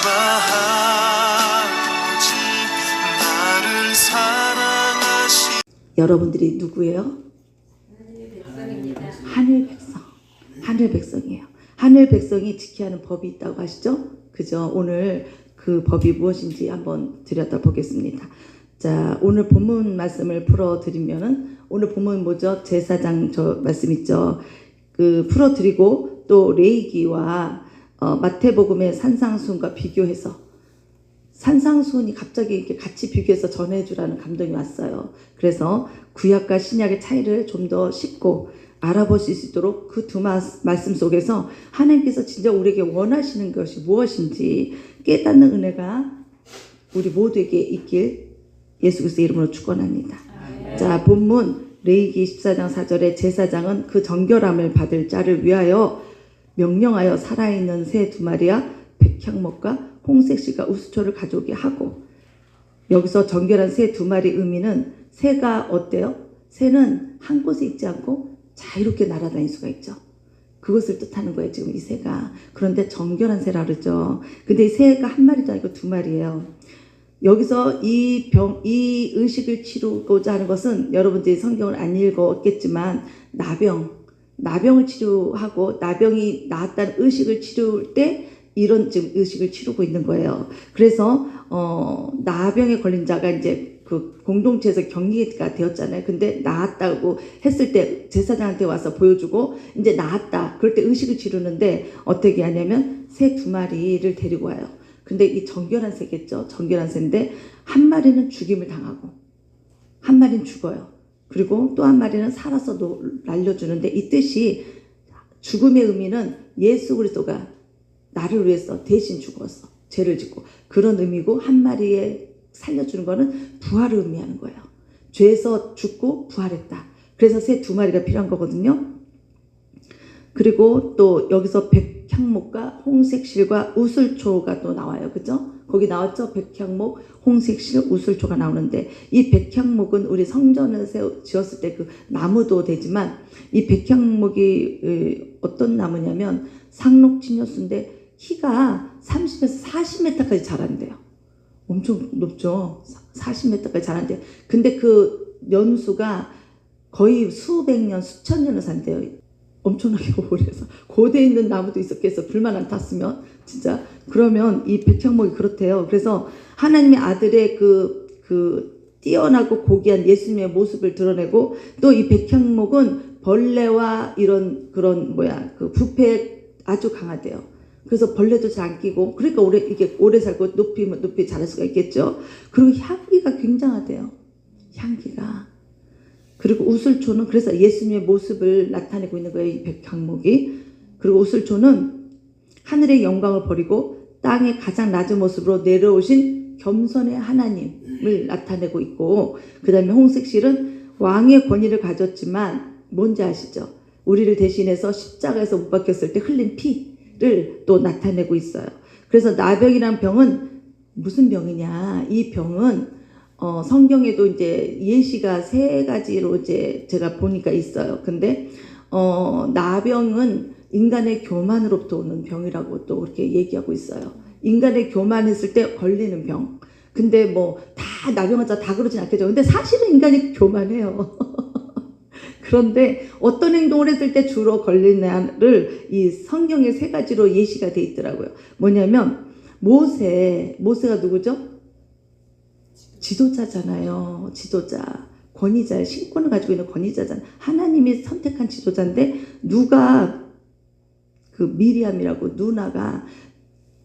아버지 나를 사랑하시. 여러분들이 누구예요? 하늘 백성. 하늘 백성이에요. 하늘 백성이 지켜야 하는 법이 있다고 하시죠? 그죠? 오늘 그 법이 무엇인지 한번 들여다보겠습니다. 자, 오늘 본문 말씀을 풀어드리면은, 오늘 본문 뭐죠? 제사장 저 말씀 있죠? 그 풀어드리고 또 레위기와 마태복음의 산상수훈과 비교해서, 산상수훈이 갑자기 이렇게 같이 비교해서 전해주라는 감동이 왔어요. 그래서 구약과 신약의 차이를 좀 더 쉽고 알아보실 수 있도록 그 두 말씀 속에서 하나님께서 진짜 우리에게 원하시는 것이 무엇인지 깨닫는 은혜가 우리 모두에게 있길 예수 그리스도의 이름으로 축원합니다. 자, 본문 레위기 14장 4절에 제사장은 그 정결함을 받을 자를 위하여 명령하여 살아있는 새 2마리와 백향목과 홍색실과 우수초를 가져오게 하고, 여기서 정결한 새 2마리 의미는 새가 어때요? 새는 한 곳에 있지 않고 자유롭게 날아다닐 수가 있죠. 그것을 뜻하는 거예요, 지금 이 새가. 그런데 정결한 새라 그러죠. 근데 이 새가 한 마리도 아니고 2마리예요. 여기서 이 의식을 치르고자 하는 것은, 여러분들이 성경을 안 읽었겠지만 나병을 치료하고 나병이 나았다는 의식을 치를 때 이런 지금 의식을 치르고 있는 거예요. 그래서 나병에 걸린 자가 이제 그 공동체에서 격리가 되었잖아요. 근데 나았다고 했을 때 제사장한테 와서 보여주고 이제 나았다. 그럴 때 의식을 치르는데 어떻게 하냐면 새 2마리를 데리고 와요. 근데 이 정결한 새겠죠. 정결한 새인데 한 마리는 죽임을 당하고 한 마리는 죽어요. 그리고 또 한 마리는 살아서 날려주는데, 이 뜻이, 죽음의 의미는 예수 그리스도가 나를 위해서 대신 죽었어. 죄를 짓고. 그런 의미고, 한 마리에 살려주는 거는 부활을 의미하는 거예요. 죄에서 죽고 부활했다. 그래서 새 2마리가 필요한 거거든요. 그리고 또 여기서 백향목과 홍색실과 우슬초가 또 나와요. 그죠? 거기 나왔죠? 백향목, 홍색실, 우슬초가 나오는데, 이 백향목은 우리 성전을 지었을 때 그 나무도 되지만, 이 백향목이 어떤 나무냐면 상록진여수인데 키가 30에서 40m까지 자란대요. 엄청 높죠? 40m까지 자란대요. 근데 그 연수가 거의 수백 년, 수천 년을 산대요. 엄청나게 오래서. 고대에 있는 나무도 있었겠어. 불만 안 탔으면. 진짜. 그러면 이 백향목이 그렇대요. 그래서 하나님의 아들의 그 뛰어나고 고귀한 예수님의 모습을 드러내고, 또 이 백향목은 벌레와 이런 그런 그 부패에 아주 강하대요. 그래서 벌레도 잘 안 끼고, 그러니까 오래 살고 높이 자랄 수가 있겠죠. 그리고 향기가 굉장하대요. 향기가. 그리고 우슬초는 그래서 예수님의 모습을 나타내고 있는 거예요, 이 백향목이. 그리고 우슬초는 하늘의 영광을 버리고 땅의 가장 낮은 모습으로 내려오신 겸손의 하나님을 나타내고 있고, 그 다음에 홍색실은 왕의 권위를 가졌지만 뭔지 아시죠? 우리를 대신해서 십자가에서 못 박혔을 때 흘린 피를 또 나타내고 있어요. 그래서 나병이란 병은 무슨 병이냐? 이 병은 성경에도 이제 예시가 3가지로 이제 제가 보니까 있어요. 근데 나병은 인간의 교만으로부터 오는 병이라고 또 그렇게 얘기하고 있어요. 인간의 교만했을 때 걸리는 병. 근데 뭐 다 나병 환자 다 그러진 않겠죠. 근데 사실은 인간이 교만해요. 그런데 어떤 행동을 했을 때 주로 걸리냐를 이 성경의 3가지로 예시가 돼 있더라고요. 뭐냐면 모세가 누구죠? 지도자잖아요. 지도자. 권위자예요. 신권을 가지고 있는 권위자잖아요. 하나님이 선택한 지도자인데, 누가 그 미리암이라고 누나가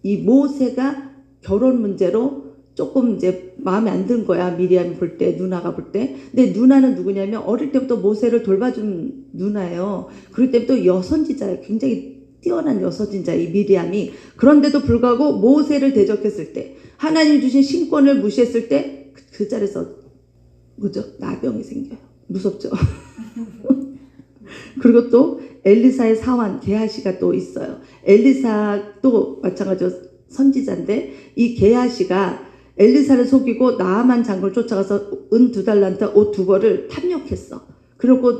이 모세가 결혼 문제로 조금 이제 마음에 안 든 거야. 미리암이 볼 때, 누나가 볼 때. 근데 누나는 누구냐면 어릴 때부터 모세를 돌봐준 누나예요. 그럴 때부터 여선지자예요. 굉장히 뛰어난 여선지자 이 미리암이. 그런데도 불구하고 모세를 대적했을 때, 하나님 주신 신권을 무시했을 때 그 자리에서 뭐죠? 나병이 생겨요. 무섭죠? 그리고 또 엘리사의 사환 게하시가 또 있어요. 엘리사도 마찬가지로 선지자인데, 이 게하시가 엘리사를 속이고 나아만 장군을 쫓아가서 은 2달란트 옷 2벌을 탐욕했어. 그리고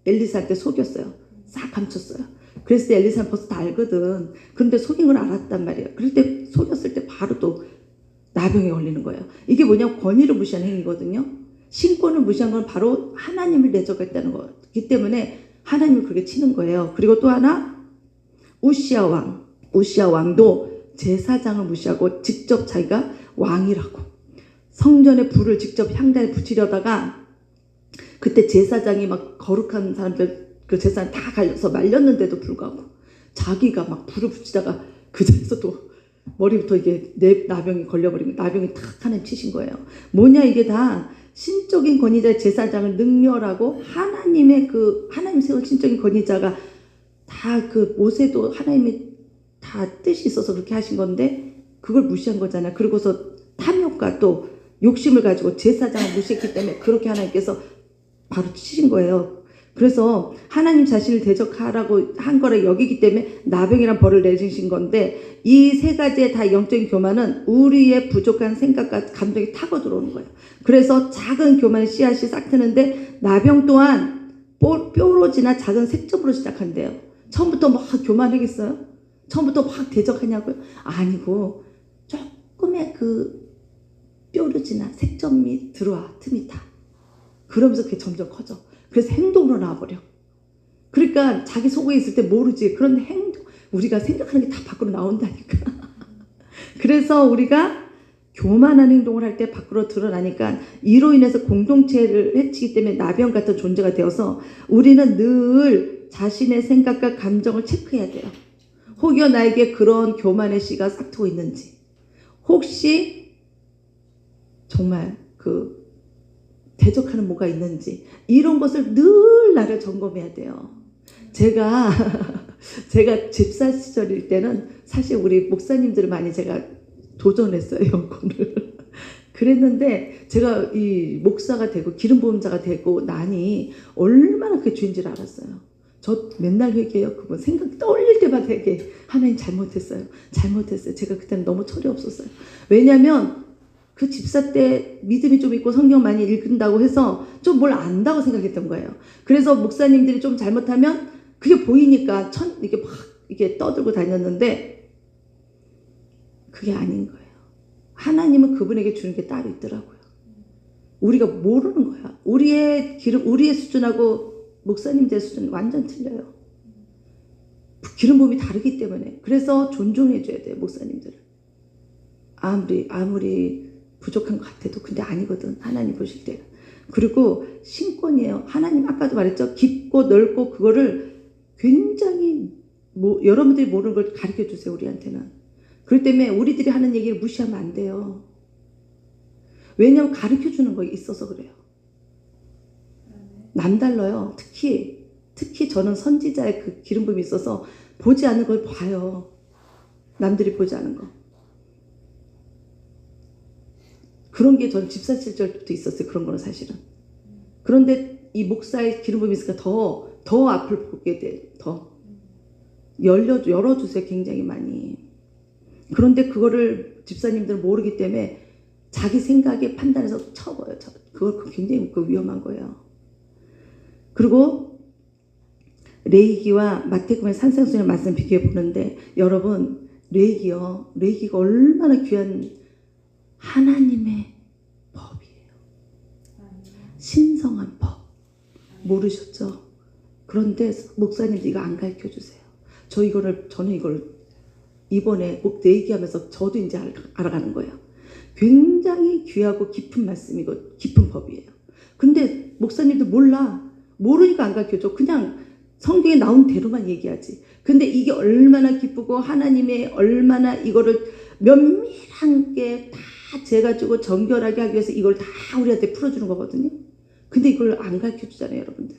엘리사한테 속였어요. 싹 감췄어요. 그랬을 때 엘리사는 벌써 다 알거든. 그런데 속인 걸 알았단 말이에요. 그럴 때 속였을 때 바로 또 나병에 걸리는 거예요. 이게 뭐냐면 권위를 무시한 행위거든요. 신권을 무시한 건 바로 하나님을 내적했다는 거기 때문에 하나님을 그렇게 치는 거예요. 그리고 또 하나 우시아 왕도 제사장을 무시하고 직접 자기가 왕이라고 성전에 불을 직접 향단에 붙이려다가 그때 제사장이 막 거룩한 사람들 그 제사장 다 갈려서 말렸는데도 불구하고 자기가 막 불을 붙이다가 그 자리에서 또 머리부터 이게 나병이 걸려버린 거예요. 나병이 탁 하나님 치신 거예요. 뭐냐 이게 다 신적인 권위자의 제사장을 능멸하고 하나님의 그 하나님 세운 신적인 권위자가 다 그 모세도 하나님의 다 뜻이 있어서 그렇게 하신 건데 그걸 무시한 거잖아요. 그리고서 탐욕과 또 욕심을 가지고 제사장을 무시했기 때문에 그렇게 하나님께서 바로 치신 거예요. 그래서 하나님 자신을 대적하라고 한 거를 여기기 때문에 나병이란 벌을 내리신 건데 이 세 가지의 다 영적인 교만은 우리의 부족한 생각과 감정이 타고 들어오는 거예요. 그래서 작은 교만의 씨앗이 싹 트는데 나병 또한 뾰로지나 작은 색점으로 시작한대요. 처음부터 막 교만하겠어요? 처음부터 막 대적하냐고요? 아니고 조금의 그 뾰루지나 색점이 들어와 틈이 타. 그러면서 그게 점점 커져. 그래서 행동으로 나와버려. 그러니까 자기 속에 있을 때 모르지. 그런 행동, 우리가 생각하는 게 다 밖으로 나온다니까. 그래서 우리가 교만한 행동을 할 때 밖으로 드러나니까 이로 인해서 공동체를 해치기 때문에 나병 같은 존재가 되어서 우리는 늘 자신의 생각과 감정을 체크해야 돼요. 혹여 나에게 그런 교만의 씨가 싹트고 있는지, 혹시 정말 그 대적하는 뭐가 있는지 이런 것을 늘 나를 점검해야 돼요. 제가 집사 시절일 때는 사실 우리 목사님들을 많이 제가 도전했어요. 연구를. 그랬는데 제가 이 목사가 되고 기름 부음자가 되고 나니 얼마나 그게 죄인지를 알았어요. 저 맨날 회개해요. 그분 생각 떠올릴 때마다 회개. 하나님 잘못했어요. 제가 그때는 너무 철이 없었어요. 왜냐하면 그 집사 때 믿음이 좀 있고 성경 많이 읽는다고 해서 좀 뭘 안다고 생각했던 거예요. 그래서 목사님들이 좀 잘못하면 그게 보이니까 이게 막 이게 떠들고 다녔는데 그게 아닌 거예요. 하나님은 그분에게 주는 게 따로 있더라고요. 우리가 모르는 거야. 우리의 수준하고 목사님들 수준 완전 틀려요. 기름 부음이 다르기 때문에. 그래서 존중해줘야 돼요, 목사님들을. 아무리 부족한 것 같아도 근데 아니거든, 하나님 보실 때는. 그리고 신권이에요. 하나님 아까도 말했죠. 깊고 넓고 그거를 굉장히 여러분들이 모르는 걸 가르쳐 주세요, 우리한테는. 그렇기 때문에 우리들이 하는 얘기를 무시하면 안 돼요. 왜냐하면 가르쳐 주는 거에 있어서 그래요. 남달라요. 특히 저는 선지자의 그 기름 부음이 있어서 보지 않는 걸 봐요. 남들이 보지 않은 거. 그런 게 저는 집사 시절부터 있었어요. 그런 거는 사실은. 그런데 이 목사의 기름 부음이 있으니까 더 앞을 보게 돼. 더 열어주세요. 굉장히 많이. 그런데 그거를 집사님들은 모르기 때문에 자기 생각에 판단해서 쳐버려요. 그거 굉장히 위험한 거예요. 그리고 레위기와 마태복음의 산상수훈의 말씀 비교해 보는데 여러분 레위기가 얼마나 귀한 하나님의 법이에요. 신성한 법. 모르셨죠? 그런데 목사님들 이거 안 가르쳐 주세요. 저는 이걸 이번에 꼭 얘기하면서 저도 이제 알아가는 거예요. 굉장히 귀하고 깊은 말씀이고 깊은 법이에요. 근데 목사님들 모르니까 안 가르쳐줘. 그냥 성경에 나온 대로만 얘기하지. 근데 이게 얼마나 기쁘고 하나님의 얼마나 이거를 면밀하게 다 재가지고 정결하게 하기 위해서 이걸 다 우리한테 풀어주는 거거든요. 근데 이걸 안 가르쳐주잖아요, 여러분들.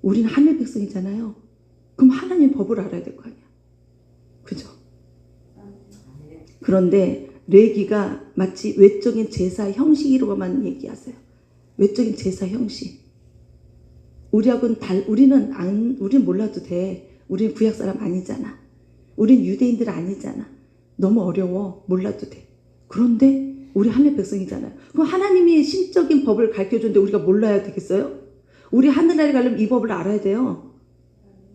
우리는 하늘 백성이잖아요. 그럼 하나님 법을 알아야 될 거 아니야. 그죠? 그런데 레위기가 마치 외적인 제사 형식으로만 얘기하세요. 외적인 제사 형식. 우리는 몰라도 돼. 우리는 구약 사람 아니잖아. 우린 유대인들 아니잖아. 너무 어려워. 몰라도 돼. 그런데 우리 하늘 백성이잖아요. 그럼 하나님이 신적인 법을 가르쳐줬는데 우리가 몰라야 되겠어요? 우리 하늘나라에 가려면 이 법을 알아야 돼요.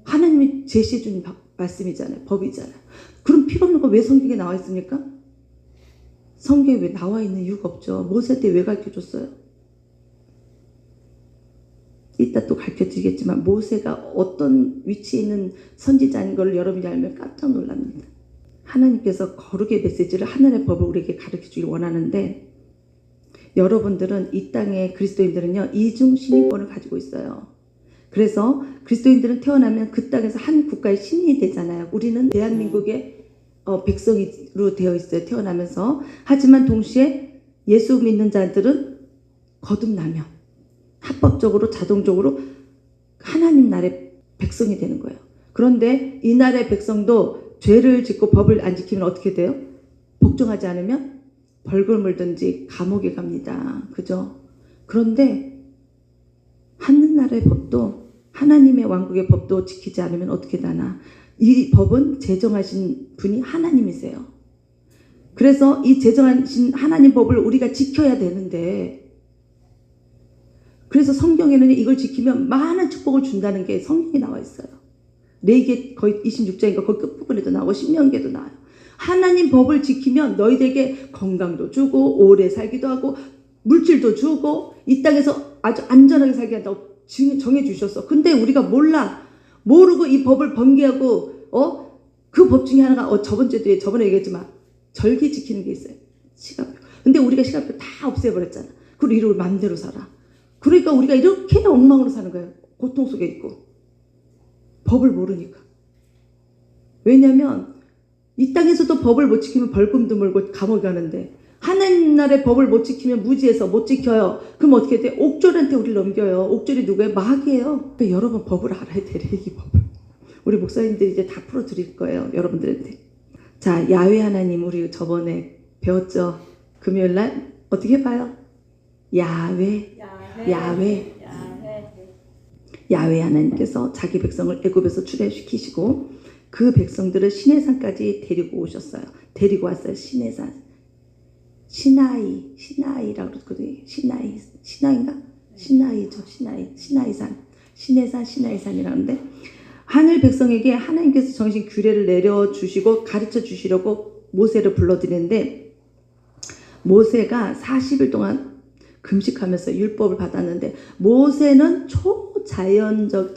하나님이 제시해 준 말씀이잖아요. 법이잖아요. 그럼 필요 없는 거 왜 성경에 나와 있습니까? 성경에 왜 나와 있는 이유가 없죠. 모세 때 왜 가르쳐줬어요? 이따 또 가르쳐드리겠지만 모세가 어떤 위치에 있는 선지자인 걸 여러분이 알면 깜짝 놀랍니다. 하나님께서 거룩의 메시지를 하늘의 법을 우리에게 가르쳐주길 원하는데 여러분들은 이 땅의 그리스도인들은요 이중 신인권을 가지고 있어요. 그래서 그리스도인들은 태어나면 그 땅에서 한 국가의 신인이 되잖아요. 우리는 대한민국의 백성으로 되어 있어요. 태어나면서. 하지만 동시에 예수 믿는 자들은 거듭나면 합법적으로 자동적으로 하나님 나라의 백성이 되는 거예요. 그런데 이 나라의 백성도 죄를 짓고 법을 안 지키면 어떻게 돼요? 복종하지 않으면 벌금 물든지 감옥에 갑니다. 그죠? 그런데 하늘나라의 법도 하나님의 왕국의 법도 지키지 않으면 어떻게 되나? 이 법은 제정하신 분이 하나님이세요. 그래서 이 제정하신 하나님 법을 우리가 지켜야 되는데 그래서 성경에는 이걸 지키면 많은 축복을 준다는 게 성경에 나와 있어요. 레위기 거의 26장인가 거기 끝부분에도 나오고 신명기에도 나와요. 하나님 법을 지키면 너희들에게 건강도 주고 오래 살기도 하고 물질도 주고 이 땅에서 아주 안전하게 살게 한다고 정해 주셨어. 근데 우리가 모르고 이 법을 번개하고 그 법 중에 하나가 저번에 얘기했지만 절기 지키는 게 있어요. 시간표. 근데 우리가 시간표 다 없애버렸잖아. 그리고 우리 마음대로 살아. 그러니까 우리가 이렇게 엉망으로 사는 거예요. 고통 속에 있고. 법을 모르니까. 왜냐하면 이 땅에서도 법을 못 지키면 벌금도 물고 감옥에 가는데 하나님 나라의 법을 못 지키면 무지해서 못 지켜요. 그럼 어떻게 돼? 옥졸한테 우리를 넘겨요. 옥졸이 누구예요? 마귀예요. 그러니까 여러분 법을 알아야 돼. 이 법을. 우리 목사님들이 이제 다 풀어드릴 거예요. 여러분들한테. 자, 야훼 하나님 우리 저번에 배웠죠? 금요일날 어떻게 해봐요? 야훼 하나님께서 자기 백성을 애굽에서 출애시키시고 그 백성들을 시내산까지 데리고 오셨어요. 데리고 왔어요. 시내산. 시나이라고 그러거든요. 시나이인가? 시나이죠. 시나이산. 시내산 시나이산이라는데 하늘 백성에게 하나님께서 정하신 규례를 내려주시고 가르쳐 주시려고 모세를 불러드리는데 모세가 40일 동안 금식하면서 율법을 받았는데 모세는 초자연적인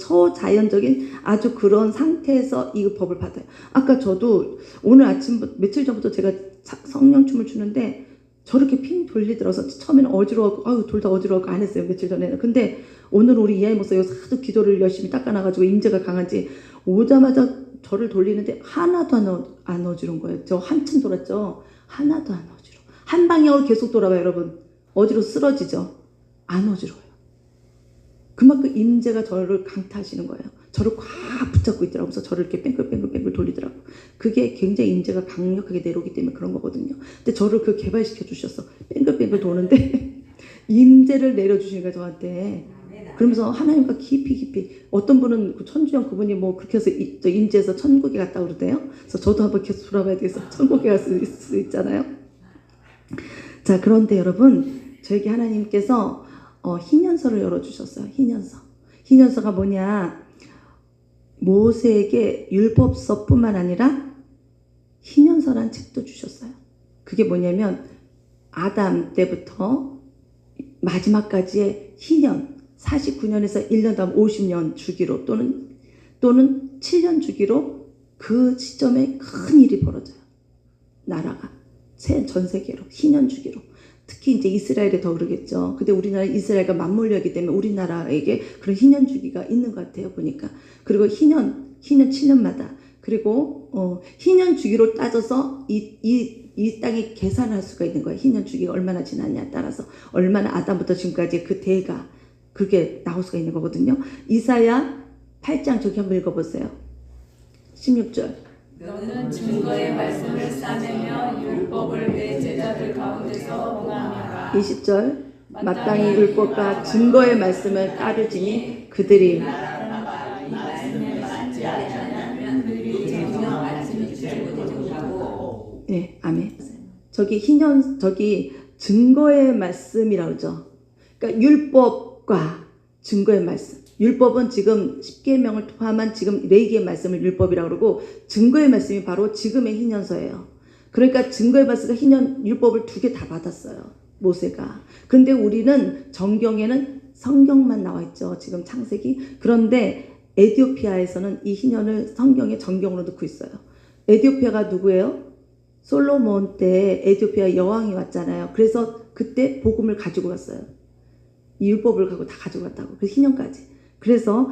아주 그런 상태에서 이 법을 받아요. 아까 저도 오늘 아침부터 며칠 전부터 제가 성령춤을 추는데 저렇게 핑 돌리더라서 처음에는 어지러워하고 돌다 어지러워하고 안 했어요. 며칠 전에는. 근데 오늘 우리 이하이 목사가 하도 기도를 열심히 닦아놔가지고 임재가 강한지 오자마자 저를 돌리는데 하나도 안 어지러운 거예요. 저 한참 돌았죠. 하나도 안 어지러워. 한 방향으로 계속 돌아봐요. 여러분. 어지러워 쓰러지죠. 안 어지러워요. 그만큼 임재가 저를 강타하시는 거예요. 저를 꽉 붙잡고 있더라고요. 그래서 저를 이렇게 뺑글뺑글 돌리더라고. 그게 굉장히 임재가 강력하게 내려오기 때문에 그런 거거든요. 근데 저를 그 개발시켜 주셨어. 뺑글뺑글 도는데 임재를 내려주시는 거예요. 저한테. 그러면서 하나님과 깊이 어떤 분은 그 천주영 그분이 뭐 그렇게 해서 임재에서 천국에 갔다 그러대요. 그래서 저도 한번 계속 돌아봐야 되겠어. 천국에 갈 수 있잖아요. 자, 그런데 여러분 저에게 하나님께서 희년서를 열어주셨어요. 희년서가 뭐냐? 모세에게 율법서뿐만 아니라 희년서란 책도 주셨어요. 그게 뭐냐면 아담 때부터 마지막까지의 희년 49년에서 1년 다음 50년 주기로 또는 7년 주기로 그 시점에 큰 일이 벌어져요. 나라가 전 세계로 희년 주기로. 특히 이제 이스라엘에 더 그러겠죠. 근데 우리나라 이스라엘과 맞물려있기 때문에 우리나라에게 그런 희년 주기가 있는 것 같아요. 보니까. 그리고 희년 7년마다 그리고 희년 주기로 따져서 이 땅이 계산할 수가 있는 거예요. 희년 주기가 얼마나 지났냐에 따라서 얼마나 아담부터 지금까지 그 대가 그게 나올 수가 있는 거거든요. 이사야 8장 저기 한번 읽어보세요. 16절. 너는 증거의 말씀을 싸매며 율법을 내 제자들 가운데서 봉하라. 20절. 마땅히 율법과 증거의 말씀을 따르지니 그들이 이 말씀에 맞지 않으면 그들이 증거 말씀이 잘못되고. 네, 아멘. 저기 증거의 말씀이라고 그러죠. 그러니까 율법과 증거의 말씀. 율법은 지금 10계명을 포함한 지금 레위기의 말씀을 율법이라고 그러고 증거의 말씀이 바로 지금의 희년서예요. 그러니까 증거의 말씀과 율법을 2개 다 받았어요. 모세가. 근데 우리는 정경에는 성경만 나와 있죠. 지금 창세기. 그런데 에티오피아에서는 이 희년을 성경에 정경으로 넣고 있어요. 에티오피아가 누구예요? 솔로몬 때 에티오피아 여왕이 왔잖아요. 그래서 그때 복음을 가지고 갔어요. 이 율법을 다 가지고 갔다고. 그 희년까지. 그래서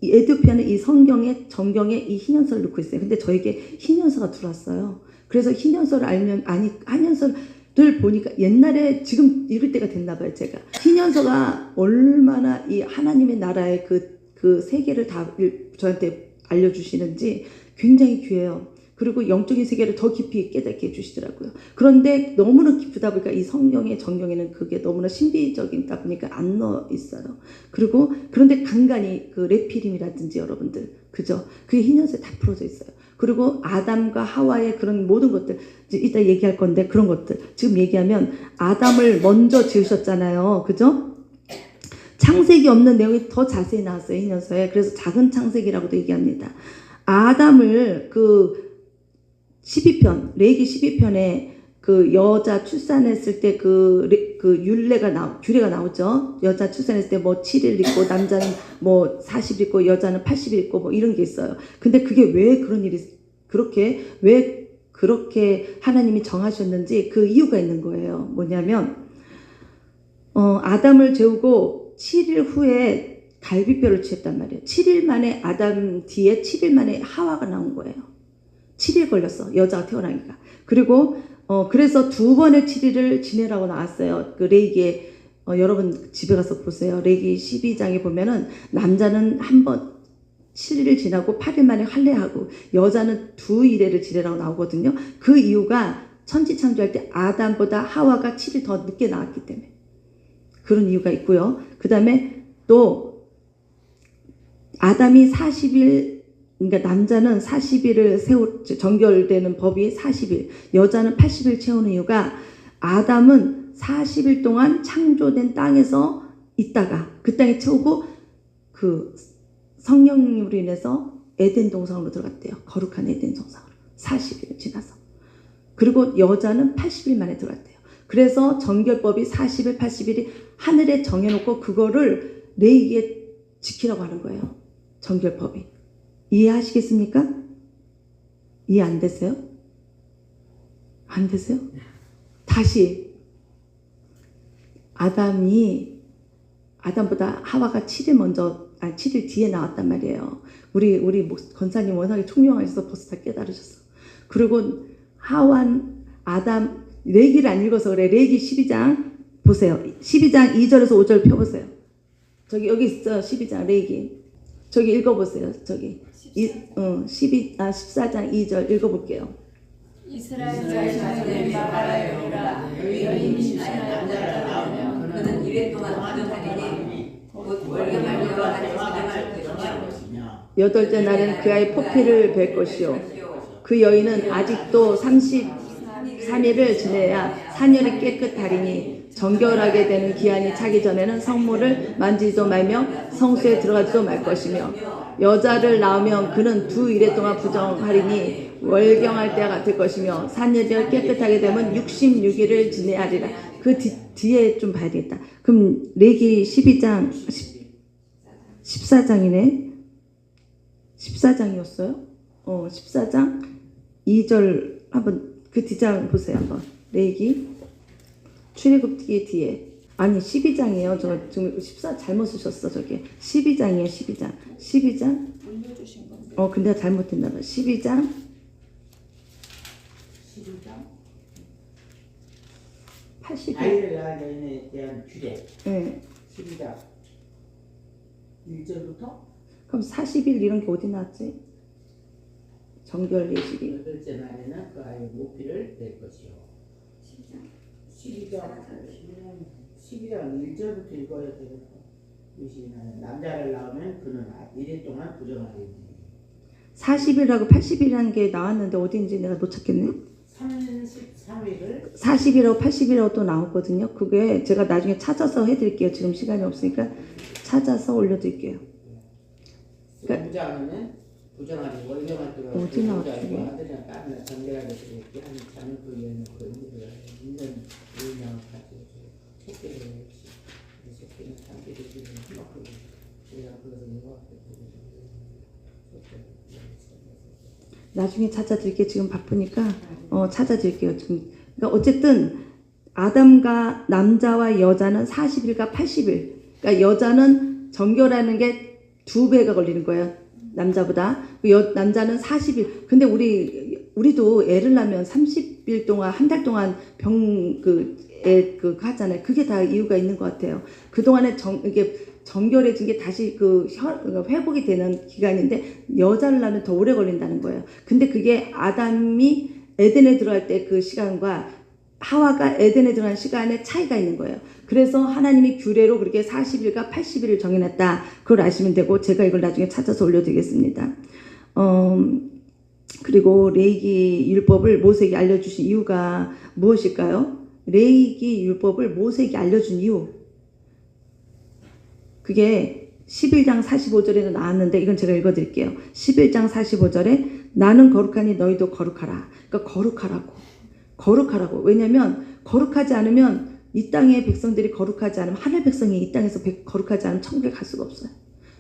이 에티오피아는 이 성경에 정경에 이 희년서를 넣고 있어요. 근데 저에게 희년서가 들어왔어요. 그래서 희년서를 알면 희년서를 보니까 옛날에 지금 읽을 때가 됐나 봐요. 제가 희년서가 얼마나 이 하나님의 나라의 그 세계를 다 저한테 알려주시는지 굉장히 귀해요. 그리고 영적인 세계를 더 깊이 깨닫게 해주시더라고요. 그런데 너무나 깊다 보니까 이 성경의 정경에는 그게 너무나 신비적이다 보니까 안 넣어 있어요. 그런데 간간히 그 레피림이라든지 여러분들 그죠? 그게 희년서에 다 풀어져 있어요. 그리고 아담과 하와의 그런 모든 것들 이따 얘기할 건데 그런 것들 지금 얘기하면 아담을 먼저 지으셨잖아요. 그죠? 창세기 없는 내용이 더 자세히 나왔어요. 희년서에. 그래서 작은 창세기라고도 얘기합니다. 아담을 12편, 레위기 12편에 그 여자 출산했을 때 규례가 나오죠. 여자 출산했을 때 뭐 7일 있고, 남자는 뭐 40일 있고, 여자는 80일 있고, 뭐 이런 게 있어요. 근데 그게 왜 그런 일이, 왜 그렇게 하나님이 정하셨는지 그 이유가 있는 거예요. 뭐냐면, 아담을 재우고 7일 후에 갈비뼈를 취했단 말이에요. 7일 만에 아담 뒤에 7일 만에 하와가 나온 거예요. 7일 걸렸어. 여자가 태어나기가. 그리고 그래서 2번의 7일을 지내라고 나왔어요. 그 레위기에 여러분 집에 가서 보세요. 레위기 12장에 보면은 남자는 한 번 7일을 지나고 8일 만에 할례하고 여자는 2일을 지내라고 나오거든요. 그 이유가 천지창조할 때 아담보다 하와가 7일 더 늦게 나왔기 때문에 그런 이유가 있고요. 그 다음에 또 아담이 40일 그러니까 남자는 40일을 정결되는 법이 40일, 여자는 80일 채우는 이유가 아담은 40일 동안 창조된 땅에서 있다가 그 땅에 채우고 그 성령으로 인해서 에덴 동산으로 들어갔대요. 거룩한 에덴 동산으로 40일 지나서. 그리고 여자는 80일 만에 들어갔대요. 그래서 정결법이 40일, 80일이 하늘에 정해놓고 그거를 레위기에 지키라고 하는 거예요. 정결법이. 이해하시겠습니까? 이해 안 되세요? 안 되세요? 다시 아담보다 하와가 7일 뒤에 나왔단 말이에요. 우리 권사님 워낙에 총명하셔서 벌써 다 깨달으셨어. 그리고 아담 레위기를 안 읽어서 그래. 레위기 12장 보세요. 12장 2절에서 5절 펴보세요. 여기 있어. 12장 레위기. 저기 읽어보세요. 14장 2절 읽어볼게요. 이스라엘 자손의 말하여라 너희는 임신하여 남자를 낳으면 그는 이래 동안 부정하리니 곧 월급 말려와 같이 사랑할 것이며 8째 날은 그 아이 포피를 뵐 것이요 그 여인은 아직도 33일을 지내야 사년이 깨끗하리니 정결하게 되는 기한이 차기 전에는 성물을 만지지도 말며 성수에 들어가지도 말 것이며 여자를 낳으면 그는 2일 동안 부정하리니 월경할 때와 같을 것이며 사년을 깨끗하게 되면 66일을 지내야 하리라. 그 뒤에 좀 봐야 되겠다. 그럼 레위기 12장 14장이네. 14장이었어요? 14장 2절 한번 그 뒷장 보세요. 한번 레위기 출애굽기 뒤에 아니 12장이에요. 저 지금 14 잘못 쓰셨어. 저게 12장이에요. 12장 올려주신 건데 근데 잘못했나 봐. 12장 80일 아이를 낳은 여인에 대한 규례. 네. 12장 1절부터 그럼 40일 이런 게 어디 나왔지? 정결 예식이 8째 날에는 그 아이의 모피를 낼 것이요. 12장 1절부터 읽어야 되겠고 남자를 낳으면 그는 이래 동안 부정하리니 40일하고 80일이라는 게 나왔는데 어딘지 내가 놓쳤겠네. 33일을 40일하고 80일하고 또 나오거든요. 그게 제가 나중에 찾아서 해드릴게요. 지금 시간이 없으니까 찾아서 올려드릴게요. 그러니까 부장하면 부장하니 월경할 때가 어디 나왔지? 아들이랑 딸이랑 전례가 돼서 이렇게 한 자녀 부위에는 그 의미가 1년 2년까지 택배를 했지. 이 새끼는 상대를 지금 해먹고 우리가 그래서 이거 나중에 찾아드릴게요. 지금 바쁘니까 찾아드릴게요. 지금 그러니까 어쨌든 아담과 남자와 여자는 40일과 80일. 그러니까 여자는 정결하는 게 2배가 걸리는 거예요. 남자보다. 남자는 40일. 근데 우리도 애를 낳으면 30일 동안 한 달 동안 애 하잖아요. 그게 다 이유가 있는 것 같아요. 그 동안에 이게 정결해진 게 다시 회복이 되는 기간인데 여자를 낳으면 더 오래 걸린다는 거예요. 근데 그게 아담이 에덴에 들어갈 때 그 시간과 하와가 에덴에 들어간 시간에 차이가 있는 거예요. 그래서 하나님이 규례로 그렇게 40일과 80일을 정해놨다. 그걸 아시면 되고 제가 이걸 나중에 찾아서 올려드리겠습니다. 그리고 레위기 율법을 모세에게 알려주신 이유가 무엇일까요? 레위기 율법을 모세에게 알려준 이유. 그게 11장 45절에도 나왔는데 이건 제가 읽어드릴게요. 11장 45절에 나는 거룩하니 너희도 거룩하라. 그러니까 거룩하라고. 왜냐하면 거룩하지 않으면 이 땅의 백성들이 거룩하지 않으면 하늘 백성이 이 땅에서 거룩하지 않으면 천국에 갈 수가 없어요.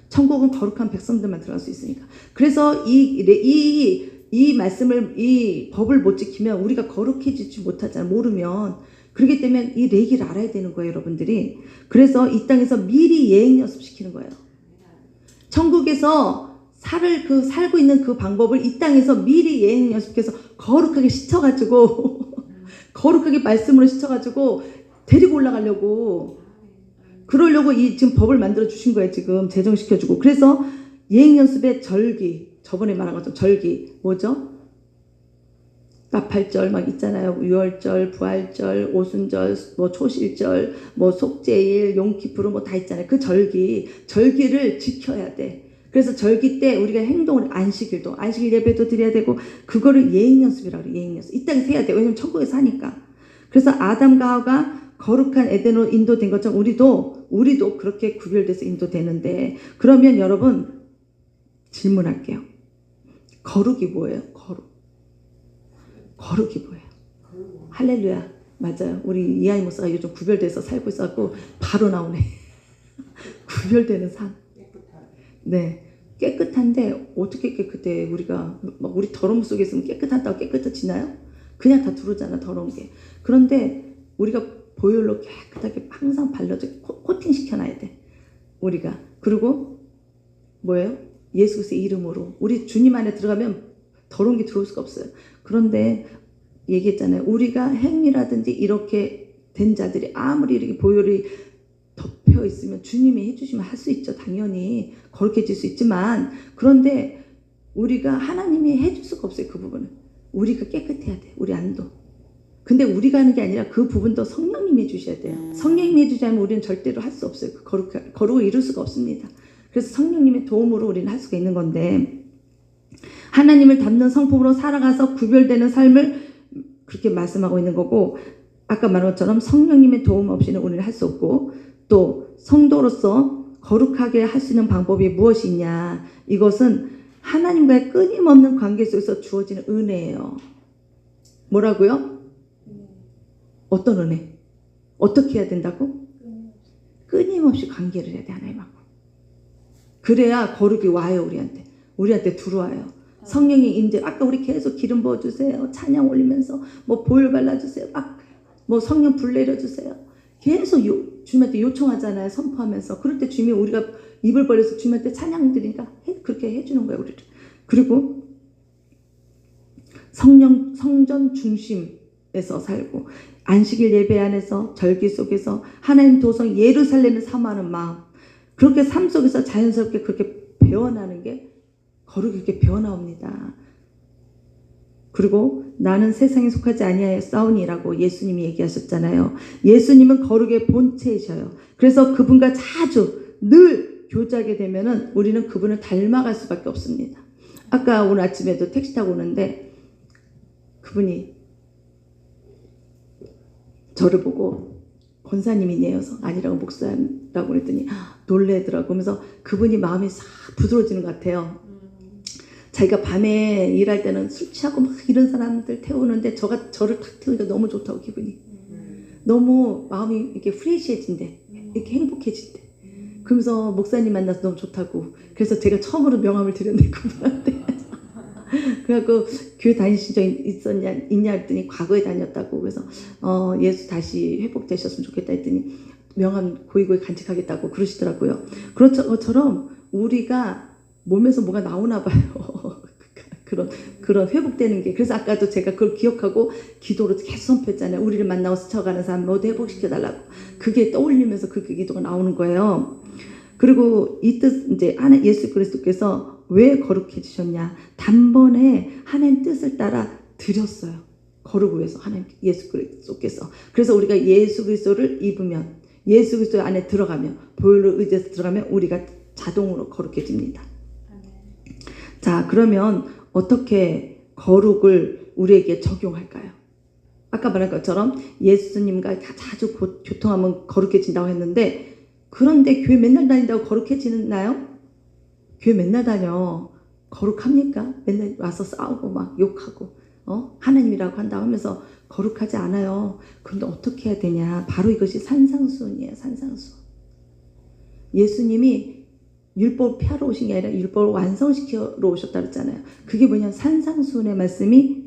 천국은 거룩한 백성들만 들어갈 수 있으니까. 그래서 이 말씀을 이 법을 못 지키면 우리가 거룩해지지 못하잖아요. 모르면. 그렇기 때문에 이 레위기를 알아야 되는 거예요, 여러분들이. 그래서 이 땅에서 미리 예행 연습시키는 거예요. 천국에서 살고 있는 그 방법을 이 땅에서 미리 예행 연습해서 거룩하게 씻어가지고 거룩하게 말씀으로 씻어가지고 데리고 올라가려고 그러려고 지금 법을 만들어 주신 거예요. 지금 제정시켜주고. 그래서 예행 연습의 절기, 저번에 말한 것처럼 절기 뭐죠? 나팔절 막 있잖아요. 유월절, 부활절, 오순절, 뭐 초실절, 뭐 속죄일, 용키푸르 뭐 다 있잖아요. 그 절기를 지켜야 돼. 그래서 절기 때 우리가 행동을 안식일 예배도 드려야 되고 그거를 예행 연습이라고 그래요. 예행 연습. 이 땅에서 해야 돼. 왜냐면 천국에서 하니까. 그래서 아담과 하와가 거룩한 에덴으로 인도된 것처럼 우리도 그렇게 구별돼서 인도되는데 그러면 여러분 질문할게요. 거룩이 뭐예요? 거룩이 뭐예요? 할렐루야. 맞아요. 우리 이하이 목사가 요즘 구별돼서 살고 있었고 바로 나오네. 구별되는 삶. 네. 깨끗한데 어떻게 깨끗해? 우리 더러움 속에 있으면 깨끗하다고 깨끗해지나요? 그냥 다 들어오잖아, 더러운 게. 그런데 우리가 보혈로 깨끗하게 항상 발라줘 코팅 시켜놔야 돼. 우리가. 그리고 뭐예요? 예수 그리스도의 이름으로. 우리 주님 안에 들어가면 더러운 게 들어올 수가 없어요. 그런데 얘기했잖아요. 우리가 행위라든지 이렇게 된 자들이 아무리 이렇게 보혈이 덮여 있으면 주님이 해주시면 할 수 있죠. 당연히 거룩해질 수 있지만 그런데 우리가 하나님이 해줄 수가 없어요. 그 부분은 우리가 깨끗해야 돼. 우리 안도. 근데 우리가 하는 게 아니라 그 부분도 성령님이 해주셔야 돼요. 성령님이 해주지 않으면 우리는 절대로 할 수 없어요. 그 거룩을 이룰 수가 없습니다. 그래서 성령님의 도움으로 우리는 할 수가 있는 건데 하나님을 닮는 성품으로 살아가서 구별되는 삶을 그렇게 말씀하고 있는 거고 아까 말한 것처럼 성령님의 도움 없이는 우리는 할 수 없고 또 성도로서 거룩하게 할 수 있는 방법이 무엇이냐 이것은 하나님과의 끊임없는 관계 속에서 주어지는 은혜예요. 뭐라고요? 어떤 은혜? 어떻게 해야 된다고? 끊임없이 관계를 해야 돼 하나님하고. 그래야 거룩이 와요 우리한테 들어와요. 성령이 임재. 아까 우리 계속 기름 부어주세요. 찬양 올리면서 뭐 보혈 발라주세요. 뭐 성령 불 내려주세요. 계속 주님한테 요청하잖아요. 선포하면서. 그럴 때 주님이 우리가 입을 벌려서 주님한테 찬양 드리니까 그렇게 해주는 거예요. 우리를. 그리고 성전 중심에서 살고 안식일 예배 안에서 절기 속에서 하나님 도성 예루살렘을 사모하는 마음 그렇게 삶 속에서 자연스럽게 그렇게 배워나는 게 거룩이 이렇게 배워나옵니다. 그리고 나는 세상에 속하지 아니하여 싸우니라고 예수님이 얘기하셨잖아요. 예수님은 거룩의 본체이셔요. 그래서 그분과 자주 늘 교제하게 되면은 우리는 그분을 닮아갈 수밖에 없습니다. 아까 오늘 아침에도 택시 타고 오는데 그분이 저를 보고 권사님이네요. 아니라고 목사라고 그랬더니 놀래더라고요. 그러면서 그분이 마음이 싹 부드러워지는 것 같아요. 자기가 밤에 일할 때는 술 취하고 막 이런 사람들 태우는데 저를 탁 태우니까 너무 좋다고 기분이. 너무 마음이 이렇게 프레시해진대. 이렇게 행복해진대. 그러면서 목사님 만나서 너무 좋다고. 그래서 제가 처음으로 명함을 드렸는데 그분한테. 그래갖고 교회 다니신 적 있냐 했더니 과거에 다녔다고. 그래서 예수 다시 회복되셨으면 좋겠다 했더니 명함 고이고이 간직하겠다고 그러시더라고요. 그렇죠. 것처럼 우리가 몸에서 뭐가 나오나 봐요. 그런 회복되는 게. 그래서 아까도 제가 그걸 기억하고 기도로 계속 선포했잖아요. 우리를 만나고 스쳐가는 사람 모두 회복시켜달라고. 그게 떠올리면서 그 기도가 나오는 거예요. 그리고 이 뜻, 이제 예수 그리스도께서 왜 거룩해지셨냐? 단번에 하나님 뜻을 따라 드렸어요. 거룩을 위해서 하나님 예수 그리스도께서. 그래서 우리가 예수 그리스도를 입으면, 예수 그리스도 안에 들어가면, 보혈로 의지해서 들어가면 우리가 자동으로 거룩해집니다. 자, 그러면 어떻게 거룩을 우리에게 적용할까요? 아까 말한 것처럼 예수님과 자주 교통하면 거룩해진다고 했는데, 그런데 교회 맨날 다닌다고 거룩해지나요? 교회 맨날 다녀. 거룩합니까? 맨날 와서 싸우고 막 욕하고 하나님이라고 한다고 하면서 거룩하지 않아요. 그런데 어떻게 해야 되냐? 바로 이것이 산상수훈이에요. 산상수훈. 예수님이 율법을 폐하러 오신 게 아니라 율법을 완성시키러 오셨다 그랬잖아요. 그게 뭐냐면 산상수훈의 말씀이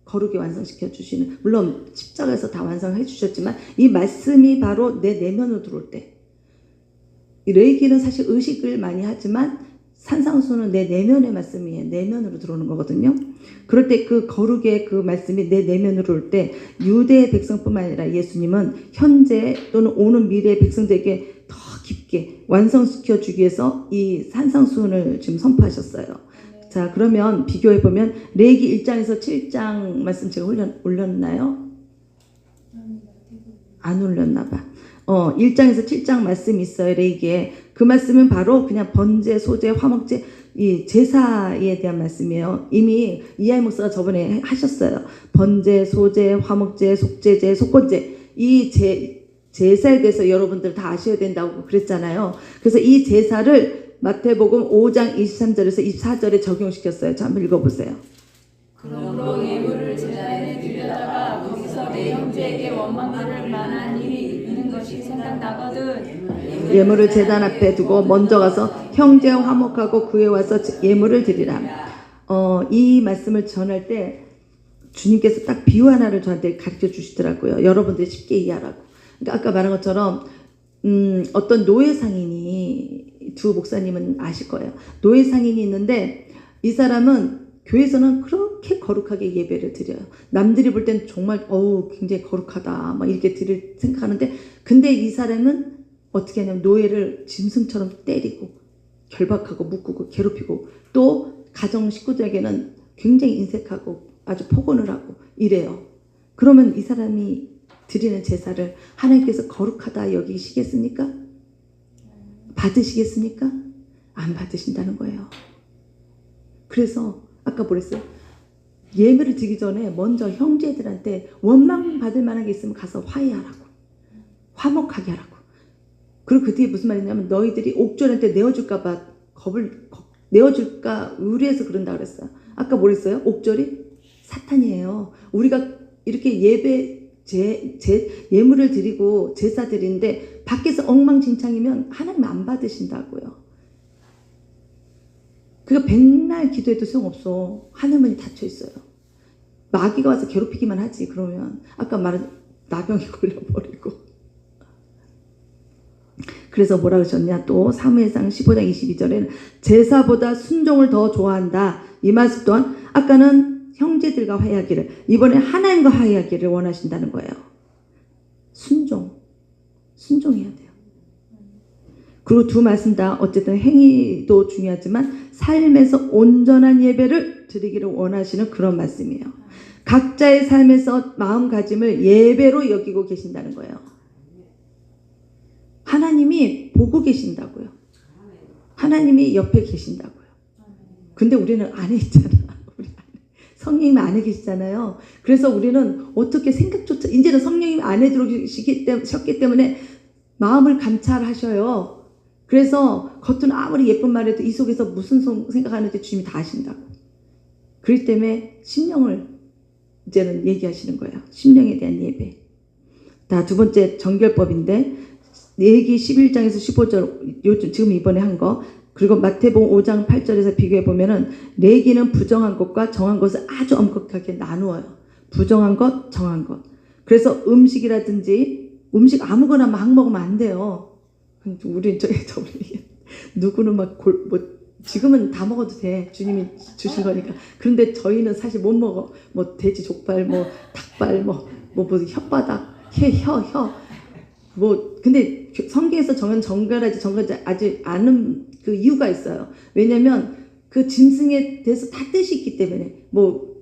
거룩에 완성시켜 주시는, 물론 십자가에서 다 완성해 주셨지만 이 말씀이 바로 내 내면으로 들어올 때, 이 레이기는 사실 의식을 많이 하지만 산상수훈은 내 내면의 말씀이에요. 내면으로 들어오는 거거든요. 그럴 때 그 거룩의 그 말씀이 내 내면으로 올 때 유대 백성뿐만 아니라 예수님은 현재 또는 오는 미래의 백성들에게 더 깊게 완성시켜 주기 위해서 이 산상수훈을 지금 선포하셨어요. 자, 그러면 비교해 보면 레위기 1장에서 7장 말씀 제가 올렸나요? 안 올렸나 봐. 1장에서 7장 말씀이 있어요. 레위기에. 그 말씀은 바로 그냥 번제, 소제, 화목제, 이 제사에 대한 말씀이에요. 이미 이하이 목사가 저번에 하셨어요. 번제, 소제, 화목제, 속제제, 속건제, 이 제사에 대해서 여러분들 다 아셔야 된다고 그랬잖아요. 그래서 이 제사를 마태복음 5장 23절에서 24절에 적용시켰어요. 자, 한번 읽어보세요. 그러므로 예물을 제단에 드려다가 거기서 내 형제에게 원망할 만한 일이 있는 것이 생각나거든. 예물을 제단 앞에 두고 먼저 가서 형제와 화목하고 그에 와서 예물을 드리라. 이 말씀을 전할 때 주님께서 딱 비유 하나를 저한테 가르쳐 주시더라고요. 여러분들이 쉽게 이해하라고. 그러니까 아까 말한 것처럼 어떤 노예 상인이, 두 목사님은 아실 거예요. 노예 상인이 있는데 이 사람은 교회에서는 그렇게 거룩하게 예배를 드려요. 남들이 볼 땐 정말 굉장히 거룩하다 막 이렇게 생각하는데, 근데 이 사람은 어떻게 하냐면 노예를 짐승처럼 때리고 결박하고 묶고 괴롭히고 또 가정 식구들에게는 굉장히 인색하고 아주 폭언을 하고 이래요. 그러면 이 사람이 드리는 제사를 하나님께서 거룩하다 여기시겠습니까? 받으시겠습니까? 안 받으신다는 거예요. 그래서 아까 뭐랬어요? 예배를 드리기 전에 먼저 형제들한테 원망 받을 만한 게 있으면 가서 화해하라고, 화목하게 하라고. 그리고 그 뒤에 무슨 말이냐면 너희들이 옥졸한테 내어줄까봐 내어줄까 의뢰해서 그런다 그랬어요. 아까 뭐랬어요? 옥졸이 사탄이에요. 우리가 이렇게 예물을 드리고 제사 드리는데 밖에서 엉망진창이면 하나님 안 받으신다고요. 그러니까 백날 기도해도 소용없어. 하늘문이 닫혀 있어요. 마귀가 와서 괴롭히기만 하지. 그러면 아까 말한 나병이 걸려버리고. 그래서 뭐라 그러셨냐, 또 사무엘상 15장 22절에는 제사보다 순종을 더 좋아한다. 이 말씀 또한 아까는 형제들과 화해하기를, 이번에 하나님과 화해하기를 원하신다는 거예요. 순종해야 돼요. 그리고 두 말씀 다 어쨌든 행위도 중요하지만 삶에서 온전한 예배를 드리기를 원하시는 그런 말씀이에요. 각자의 삶에서 마음가짐을 예배로 여기고 계신다는 거예요. 하나님이 보고 계신다고요. 하나님이 옆에 계신다고요. 근데 우리는 안에 있잖아. 성령님 안에 계시잖아요. 그래서 우리는 어떻게 생각조차, 이제는 성령님 안에 들어오셨기 때문에 마음을 감찰하셔요. 그래서 겉은 아무리 예쁜 말해도 이 속에서 무슨 생각하는지 주님이 다 아신다고. 그렇기 때문에 심령을 이제는 얘기하시는 거예요. 심령에 대한 예배. 자, 두 번째 정결법인데 레위기 11장에서 15절 지금 이번에 한 거, 그리고 마태복음 5장 8절에서 비교해 보면은 레위기는 부정한 것과 정한 것을 아주 엄격하게 나누어요. 부정한 것, 정한 것. 그래서 음식이라든지 음식 아무거나 막 먹으면 안 돼요. 우리 누구는 막 지금은 다 먹어도 돼. 주님이 주신 거니까. 그런데 저희는 사실 못 먹어. 뭐 돼지 족발, 뭐 닭발, 뭐 혓바닥, 혀. 뭐 근데 성경에서 정결하지 않은 그 이유가 있어요. 왜냐면 그 짐승에 대해서 다 뜻이 있기 때문에 뭐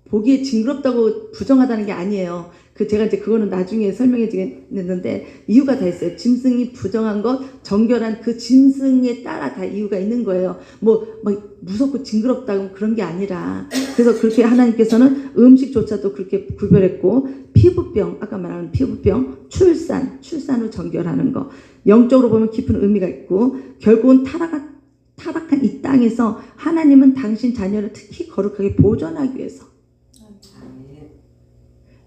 보기에 징그럽다고 부정하다는 게 아니에요. 제가 이제 그거는 나중에 설명해 드리겠는데 이유가 다 있어요. 짐승이 부정한 것, 정결한 그 짐승에 따라 다 이유가 있는 거예요. 뭐 막 무섭고 징그럽다고 그런 게 아니라. 그래서 그렇게 하나님께서는 음식조차도 그렇게 구별했고, 피부병, 아까 말한 피부병, 출산 후 정결하는 거, 영적으로 보면 깊은 의미가 있고, 결국은 타락한 이 땅에서 하나님은 당신 자녀를 특히 거룩하게 보존하기 위해서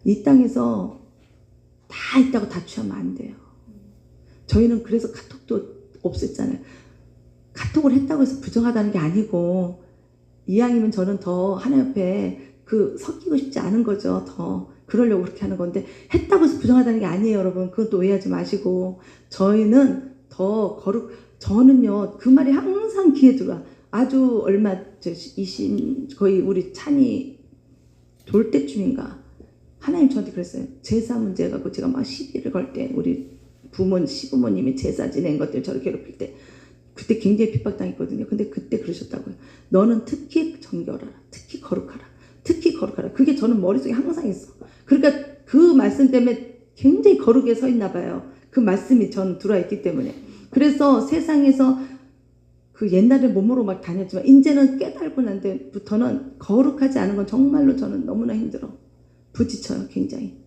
이 땅에서 다 있다고 다 취하면 안 돼요. 저희는 그래서 카톡도 없앴잖아요. 카톡을 했다고 해서 부정하다는 게 아니고, 이왕이면 저는 더 하나님 옆에 섞이고 싶지 않은 거죠. 더 그러려고 그렇게 하는 건데, 했다고 해서 부정하다는 게 아니에요, 여러분. 그건 또 오해하지 마시고, 저희는 더 저는요, 그 말이 항상 귀에 들어와. 아주 거의 우리 찬이 돌 때쯤인가 하나님 저한테 그랬어요. 제사 문제 갖고 제가 막 시비를 걸 때, 우리 시부모님이 제사 지낸 것들 저를 괴롭힐 때, 그때 굉장히 핍박당했거든요. 근데 그때 그러셨다고요. 너는 특히 정결하라, 특히 거룩하라, 특히 거룩하라. 그게 저는 머릿속에 항상 있어. 그러니까 그 말씀 때문에 굉장히 거룩에 서 있나 봐요. 그 말씀이 저는 들어와 있기 때문에. 그래서 세상에서 옛날에 몸으로 막 다녔지만 이제는 깨달고 난 데부터는 거룩하지 않은 건 정말로 저는 너무나 힘들어. 부지쳐요, 굉장히.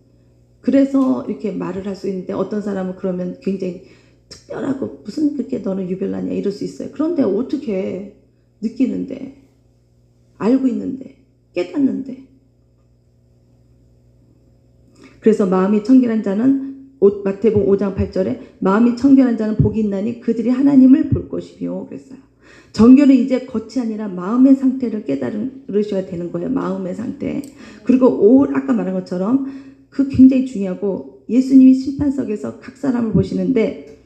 그래서 이렇게 말을 할 수 있는데, 어떤 사람은 그러면 굉장히 특별하고 무슨 그렇게 너는 유별나냐 이럴 수 있어요. 그런데 어떻게 느끼는데, 알고 있는데, 깨닫는데. 그래서 마음이 청결한 자는, 마태복음 5장 8절에 마음이 청결한 자는 복이 있나니 그들이 하나님을 볼 것이며 그랬어요. 정결은 이제 겉이 아니라 마음의 상태를 깨달으셔야 되는 거예요. 마음의 상태. 그리고 아까 말한 것처럼 굉장히 중요하고, 예수님이 심판석에서 각 사람을 보시는데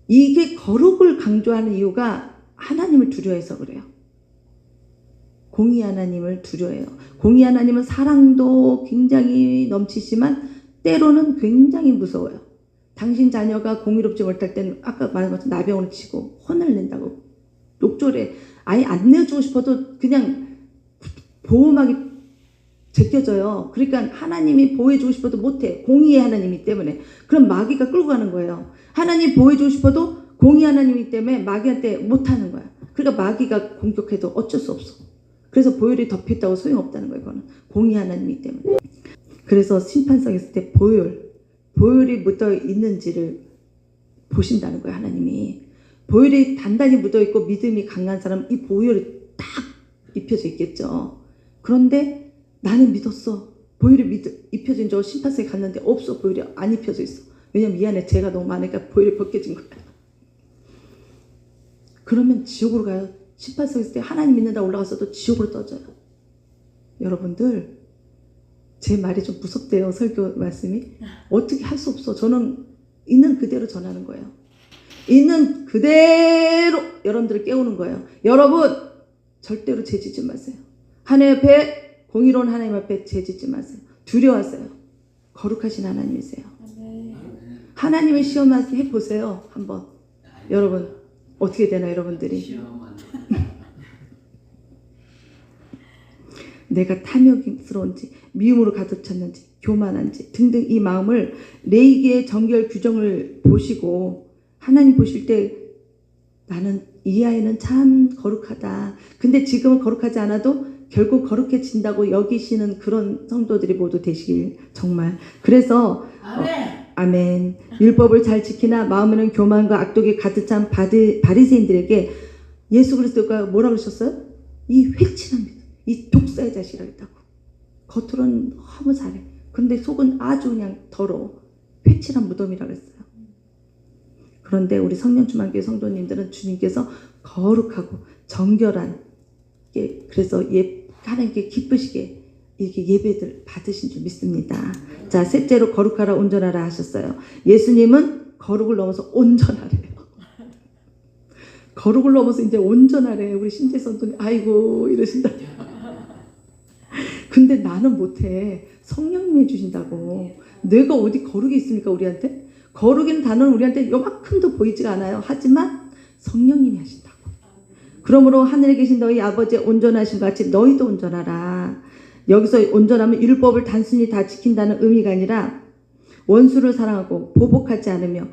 이게 거룩을 강조하는 이유가 하나님을 두려워해서 그래요. 공의 하나님을 두려워해요. 공의 하나님은 사랑도 굉장히 넘치지만 때로는 굉장히 무서워요. 당신 자녀가 공의롭지 못할 때는 아까 말한 것처럼 나병을 치고 혼을 낸다고 욕조래. 아예 안 내주고 싶어도 그냥 보호막이 제껴져요. 그러니까 하나님이 보호해주고 싶어도 못해. 공의의 하나님이기 때문에. 그럼 마귀가 끌고 가는 거예요. 하나님 보호해주고 싶어도 공의 하나님이기 때문에 마귀한테 못하는 거야. 그러니까 마귀가 공격해도 어쩔 수 없어. 그래서 보혈이 덮였다고 소용없다는 거예요. 그거는 공의 하나님이기 때문에. 그래서 심판석에 있을 때 보혈이 묻어 있는지를 보신다는 거예요. 하나님이. 보혈이 단단히 묻어 있고 믿음이 강한 사람, 이 보혈이 딱 입혀져 있겠죠. 그런데 나는 믿었어. 보혈이 입혀진 저 심판석에 갔는데 없어. 보혈이 안 입혀져 있어. 왜냐면 이 안에 죄가 너무 많으니까 보혈이 벗겨진 거야. 그러면 지옥으로 가요. 심판석에 있을 때 하나님 믿는다 올라갔어도 지옥으로 떠져요. 여러분들, 제 말이 좀 무섭대요. 설교 말씀이. 어떻게 할 수 없어. 저는 있는 그대로 전하는 거예요. 있는 그대로 여러분들을 깨우는 거예요. 여러분, 절대로 죄짓지 마세요. 하나님 앞에, 공의로운 하나님 앞에 죄짓지 마세요. 두려워하세요. 거룩하신 하나님이세요. 하나님의 시험 해보세요. 한번. 여러분, 어떻게 되나 여러분들이. 내가 탐욕스러운지, 미움으로 가득 찼는지, 교만한지 등등 이 마음을 레위기의 정결 규정을 보시고, 하나님 보실 때 나는 이 아이는 참 거룩하다. 근데 지금은 거룩하지 않아도 결국 거룩해진다고 여기시는 그런 성도들이 모두 되시길 정말. 그래서 아멘. 율법을 잘 지키나 마음에는 교만과 악독이 가득 찬 바리새인들에게 예수 그리스도가 뭐라 그러셨어요? 이 회칠한 이 독사의 자식이라 했다고. 겉으로는 너무 잘해. 근데 속은 아주 그냥 더러워. 회칠한 무덤이라 그랬어요. 그런데 우리 성령충만교회 성도님들은 주님께서 거룩하고 정결한 그래서 하나님께 기쁘시게 이렇게 예배들 받으신 줄 믿습니다. 자, 셋째로 거룩하라 온전하라 하셨어요. 예수님은 거룩을 넘어서 온전하래요. 거룩을 넘어서 이제 온전하래. 우리 신재 선생님 아이고 이러신다. 근데 나는 못해. 성령님이 해주신다고. 내가 어디 거룩이 있습니까 우리한테? 거룩이라는 단어는 우리한테 요만큼도 보이지가 않아요. 하지만 성령님이 하신다고. 그러므로 하늘에 계신 너희 아버지의 온전하신 것 같이 너희도 온전하라. 여기서 온전하면 율법을 단순히 다 지킨다는 의미가 아니라 원수를 사랑하고 보복하지 않으며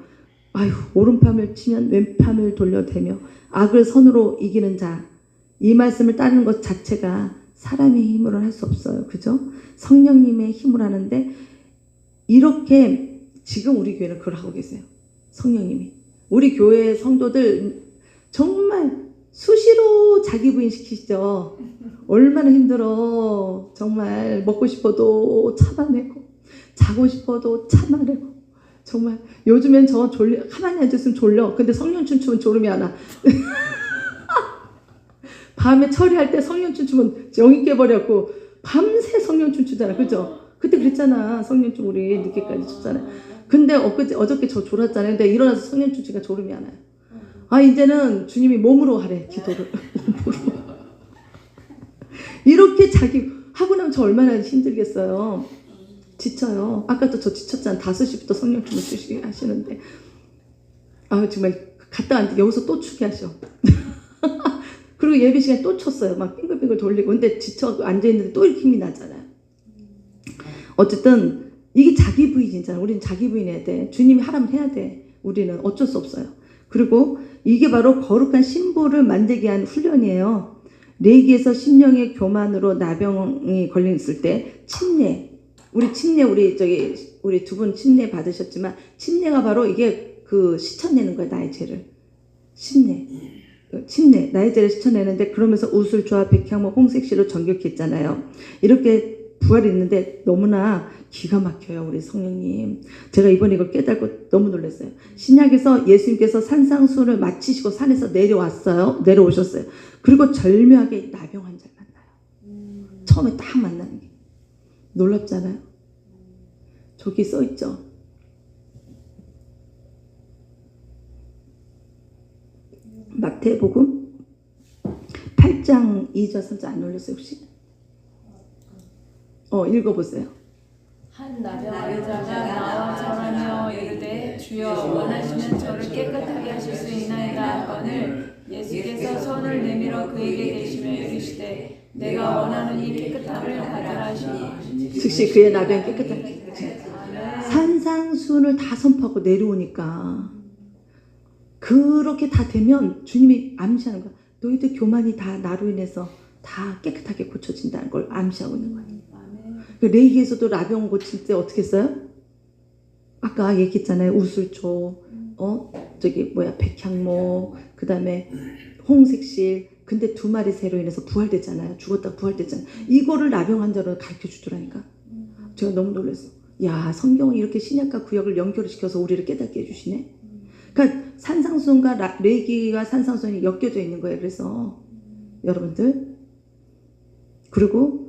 오른팔을 치면 왼팔을 돌려대며 악을 선으로 이기는 자. 이 말씀을 따르는 것 자체가 사람의 힘으로는 할 수 없어요. 그죠? 성령님의 힘으로 하는데 이렇게 지금 우리 교회는 그걸 하고 계세요. 성령님이. 우리 교회 성도들 정말 수시로 자기 부인 시키시죠. 얼마나 힘들어. 정말 먹고 싶어도 참아내고 자고 싶어도 참아내고 정말 요즘엔 저 가만히 앉았으면 졸려. 근데 성령 춤추면 졸음이 안 와. 밤에 처리할 때 성령 춤추면 영이 깨버렸고 밤새 성령 춤추잖아. 그죠? 그때 그랬잖아. 성령 춤 우리 늦게까지 췄잖아. 근데 어저께 저 졸았잖아요. 근데 일어나서 성령 춤추니까 졸음이 안 와요. 이제는 주님이 몸으로 하래. 기도를. 이렇게 자기 하고 나면 저 얼마나 힘들겠어요. 지쳐요. 아까도 저 지쳤잖아. 5시부터 성령춤을 추시게 하시는데 정말 갔다 왔는데 여기서 또 추게 하셔. 그리고 예배 시간에 또 쳤어요. 막 빙글빙글 돌리고. 근데 지쳐 앉아있는데 또 이렇게 힘이 나잖아요. 어쨌든 이게 자기 부인이잖아. 우리는 자기 부인 해야 돼. 주님이 하라면 해야 돼. 우리는 어쩔 수 없어요. 그리고 이게 바로 거룩한 신부를 만들게 위한 훈련이에요. 레위기에서 심령의 교만으로 나병이 걸렸을 때 침례. 우리 두 분 침례 받으셨지만 침례가 바로 이게 씻어내는 거야. 나의 죄를. 침례, 나의 죄를 씻어내는데 그러면서 우슬초와 백향목, 홍색시로 정결케 했잖아요. 이렇게 부활이 있는데 너무나 기가 막혀요. 우리 성령님. 제가 이번에 이걸 깨닫고 너무 놀랐어요. 신약에서 예수님께서 산상수훈을 마치시고 산에서 내려오셨어요. 그리고 절묘하게 나병 환자를 만나요. 처음에 딱 만나는 게 놀랍잖아요. 저기 써있죠. 마태복음 8장 2절 3절 안 올렸어요 혹시? 읽어보세요. 한 나병 환자가 나와 절하며 이르되 주여 원하시면 저를 깨끗하게 하실 수 있나이다 하거늘 예수께서 손을 내밀어 그에게 대시며 이르시되 내가 원하는 이 깨끗함을 받으라 하시니 즉시 그의 나병이 깨끗하게. 산상수훈을 다 선포하고 내려오니까 그렇게 다 되면 주님이 암시하는 거야. 너희들 교만이 다 나로 인해서 다 깨끗하게 고쳐진다는 걸 암시하고 있는 거예요. 레위기에서도 나병 고칠 때 어떻게 했어요? 아까 얘기했잖아요. 우슬초, 백향목, 그 다음에 홍색실. 근데 2마리 새로 인해서 부활됐잖아요. 죽었다 부활됐잖아요. 이거를 나병 환자로 가르쳐 주더라니까. 제가 너무 놀랐어. 야, 성경은 이렇게 신약과 구약을 연결을 시켜서 우리를 깨닫게 해주시네. 그러니까 산상수훈과 레위기와 산상수훈이 엮여져 있는 거예요. 그래서 여러분들, 그리고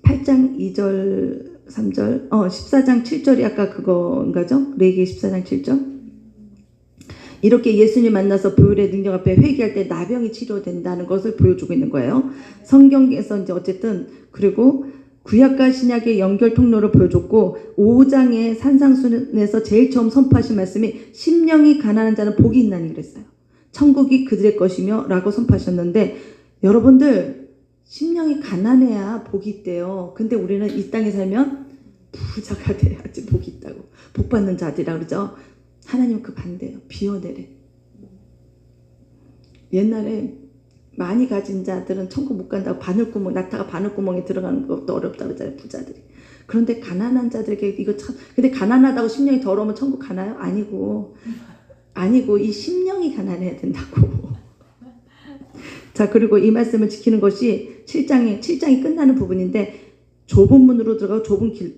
8장 2절 3절 14장 7절이 아까 그거인가죠? 레위기 14장 7절. 이렇게 예수님 만나서 보혈의 능력 앞에 회개할 때 나병이 치료된다는 것을 보여주고 있는 거예요. 성경에서 이제 어쨌든 그리고 구약과 신약의 연결 통로를 보여줬고 5장의 산상수훈에서 제일 처음 선포하신 말씀이 심령이 가난한 자는 복이 있나니 그랬어요. 천국이 그들의 것이며 라고 선포하셨는데 여러분들 심령이 가난해야 복이 있대요. 근데 우리는 이 땅에 살면 부자가 돼야지 복이 있다고. 복 받는 자들이라 그러죠. 하나님은 그 반대예요. 비워내래. 옛날에 많이 가진 자들은 천국 못 간다고 낙타가 바늘구멍에 들어가는 것도 어렵다고 그러잖아요. 부자들이. 그런데 가난한 자들에게 이거 참, 근데 가난하다고 심령이 더러우면 천국 가나요? 아니고 이 심령이 가난해야 된다고. 자, 그리고 이 말씀을 지키는 것이 7장이 끝나는 부분인데, 좁은 문으로 들어가고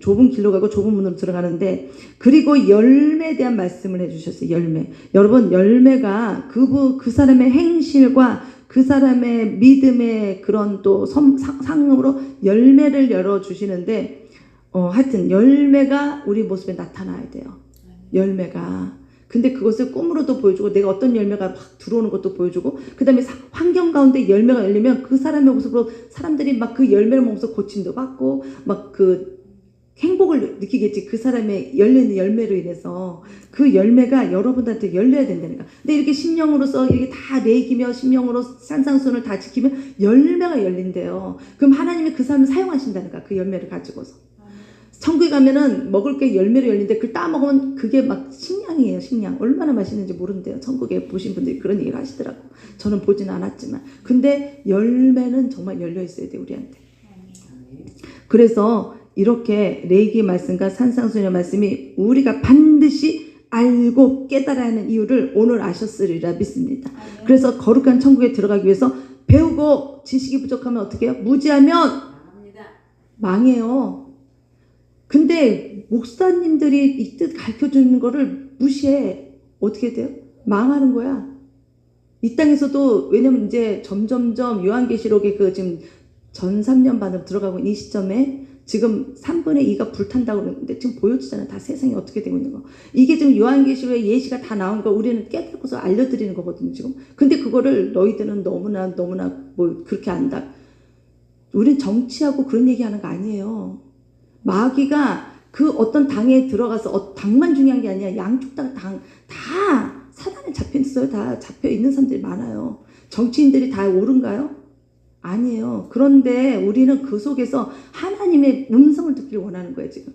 좁은 길로 가고 좁은 문으로 들어가는데, 그리고 열매에 대한 말씀을 해주셨어요. 열매. 여러분, 열매가 그 사람의 행실과 그 사람의 믿음의 그런 또 상으로 열매를 열어주시는데, 하여튼 열매가 우리 모습에 나타나야 돼요. 열매가. 근데 그것을 꿈으로도 보여주고, 내가 어떤 열매가 막 들어오는 것도 보여주고, 그 다음에 환경 가운데 열매가 열리면 그 사람의 모습으로 사람들이 막 그 열매를 먹으면서 고침도 받고 막 그 행복을 느끼겠지. 그 사람의 열리는 열매로 인해서 그 열매가 여러분들한테 열려야 된다니까. 근데 이렇게 심령으로서 이렇게 다 내기며 심령으로 산상순을 다 지키면 열매가 열린대요. 그럼 하나님이 그 사람을 사용하신다니까. 그 열매를 가지고서. 천국에 가면은 먹을 게 열매로 열린데 그걸 따먹으면 그게 막 식량이에요. 식량. 얼마나 맛있는지 모른대요. 천국에 보신 분들이 그런 얘기를 하시더라고. 저는 보진 않았지만. 근데 열매는 정말 열려 있어야 돼, 우리한테. 그래서 이렇게 레이기 말씀과 산상수녀 말씀이 우리가 반드시 알고 깨달아야 하는 이유를 오늘 아셨으리라 믿습니다. 그래서 거룩한 천국에 들어가기 위해서 배우고 지식이 부족하면 어떻게 해요? 무지하면 망해요. 근데 목사님들이 이 뜻 가르쳐주는 거를 무시해. 어떻게 돼요? 망하는 거야. 이 땅에서도. 왜냐면 이제 점점점 요한계시록에 그 지금 전 3년 반으로 들어가고 있는 이 시점에 지금 3분의 2가 불탄다고 그러는데 지금 보여주잖아요. 다 세상이 어떻게 되고 있는 거. 이게 지금 요한계시록에 예시가 다 나온 거 우리는 깨닫고서 알려드리는 거거든요, 지금. 근데 그거를 너희들은 너무나 뭐 그렇게 안다. 우린 정치하고 그런 얘기하는 거 아니에요. 마귀가 그 어떤 당에 들어가서 당만 중요한 게 아니라 양쪽 당 다 사단에 잡혀 있어요. 다 잡혀 있는 사람들이 많아요. 정치인들이 다 옳은가요? 아니에요. 그런데 우리는 그 속에서 하나님의 음성을 듣기를 원하는 거예요, 지금.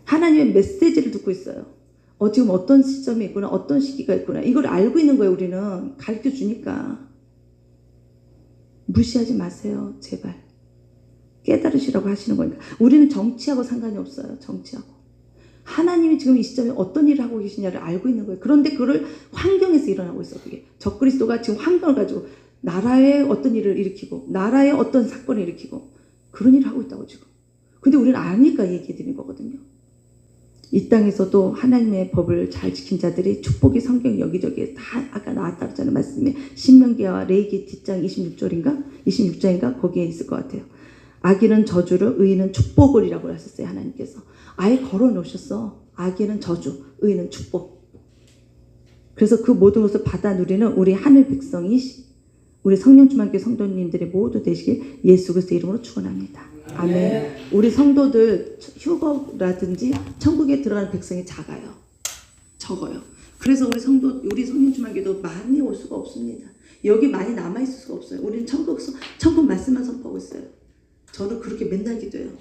하나님의 메시지를 듣고 있어요. 지금 어떤 시점이 있구나, 어떤 시기가 있구나. 이걸 알고 있는 거예요, 우리는. 가르쳐 주니까. 무시하지 마세요, 제발. 깨달으시라고 하시는 거니까. 우리는 정치하고 상관이 없어요. 정치하고. 하나님이 지금 이 시점에 어떤 일을 하고 계시냐를 알고 있는 거예요. 그런데 그걸 환경에서 일어나고 있어. 그게 적그리스도가 지금 환경을 가지고 나라의 어떤 일을 일으키고 나라의 어떤 사건을 일으키고 그런 일을 하고 있다고 지금. 근데 우리는 아니까 얘기해 드리는 거거든요. 이 땅에서도 하나님의 법을 잘 지킨 자들이 축복이 성경 여기저기에 다 아까 나왔다 그랬잖아요. 말씀에 신명기와 레위기 뒷장 26장인가 거기에 있을 것 같아요. 악인은 저주를, 의인은 축복을이라고 하셨어요. 하나님께서 아예 걸어 놓으셨어. 악인은 저주, 의인은 축복. 그래서 그 모든 것을 받아 누리는 우리 하늘 백성이 우리 성령충만교회 성도님들이 모두 되시길 예수 그리스도 이름으로 축원합니다. 아멘. 우리 성도들 휴거라든지 천국에 들어가는 백성이 적어요. 그래서 우리 성령충만교회도 많이 올 수가 없습니다. 여기 많이 남아 있을 수가 없어요. 우리는 천국 말씀만 선포하고 있어요. 저는 그렇게 맨날 기도해요.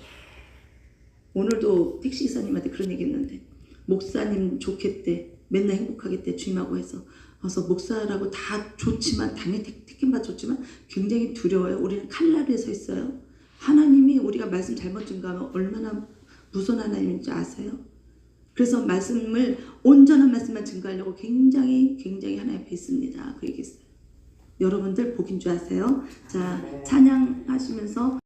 오늘도 택시기사님한테 그런 얘기 했는데 목사님 좋겠대. 맨날 행복하겠대. 주임하고 해서. 그래서 목사라고 다 좋지만 당연히 택임받 좋지만 굉장히 두려워요. 우리는 칼날에 서 있어요. 하나님이 우리가 말씀 잘못 증거하면 얼마나 무서운 하나님인지 아세요? 그래서 말씀을 온전한 말씀만 증거하려고 굉장히 하나님 앞에 있습니다. 그 얘기했어요. 여러분들 복인 줄 아세요? 자, 찬양하시면서